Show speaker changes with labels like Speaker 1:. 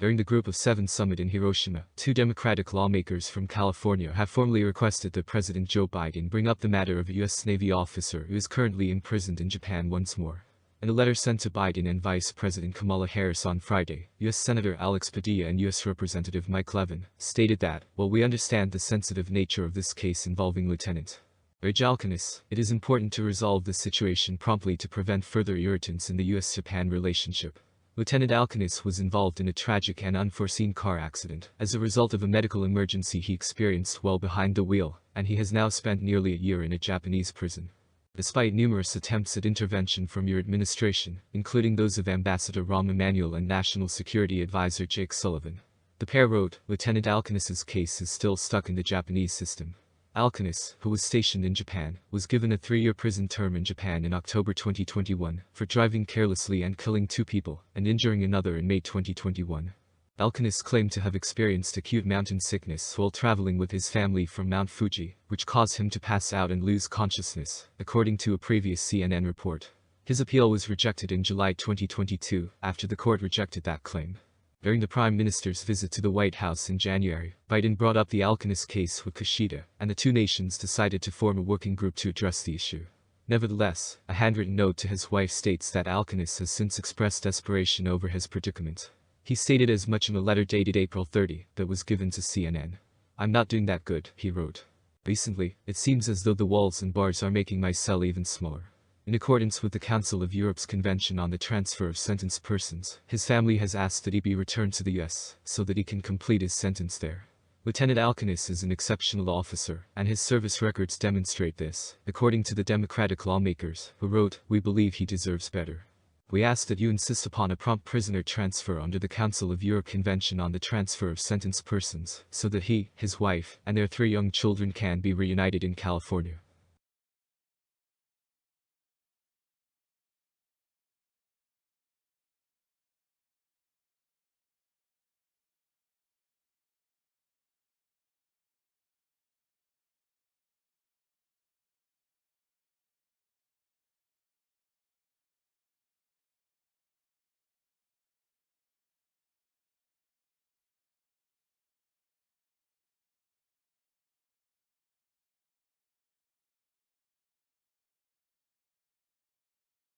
Speaker 1: During the Group of Seven summit in Hiroshima, 2 Democratic lawmakers from California have formally requested that President Joe Biden bring up the matter of a U.S. Navy officer who is currently imprisoned in Japan once more. In a letter sent to Biden and Vice President Kamala Harris on Friday, U.S. Senator Padilla and U.S. Representative Levin stated that, while we understand the sensitive nature of this case involving Lieutenant Alkonis, it is important to resolve the situation promptly to prevent further irritants in the U.S.-Japan relationship. Lieutenant Alkonis was involved in a tragic and unforeseen car accident as a result of a medical emergency he experienced while behind the wheel, and he has now spent nearly a year in a Japanese prison. Despite numerous attempts at intervention from your administration, including those of Ambassador Rahm Emanuel and National Security Advisor Jake Sullivan, the pair wrote, Lieutenant Alkonis's case is still stuck in the Japanese system. Alkonis, who was stationed in Japan, was given a 3-year prison term in Japan in October 2021 for driving carelessly and killing 2 people and injuring another in May 2021. Alkonis claimed to have experienced acute mountain sickness while traveling with his family from Mount Fuji, which caused him to pass out and lose consciousness, according to a previous CNN report. His appeal was rejected in July 2022 after the court rejected that claim. During the Prime Minister's visit to the White House in January, Biden brought up the Alkonis case with Kishida, and the 2 nations decided to form a working group to address the issue. Nevertheless, a handwritten note to his wife states that Alkonis has since expressed desperation over his predicament. He stated as much in a letter dated April 30 that was given to CNN. "I'm not doing that good," he wrote. "Recently, it seems as though the walls and bars are making my cell even smaller." In accordance with the Council of Europe's Convention on the Transfer of Sentenced Persons, his family has asked that he be returned to the U.S. so that he can complete his sentence there. Lieutenant Alkonis is an exceptional officer, and his service records demonstrate this, according to the Democratic lawmakers, who wrote, "We believe he deserves better. We ask that you insist upon a prompt prisoner transfer under the Council of Europe Convention on the Transfer of Sentenced Persons, so that he, his wife, and their 3 young children can be reunited in California."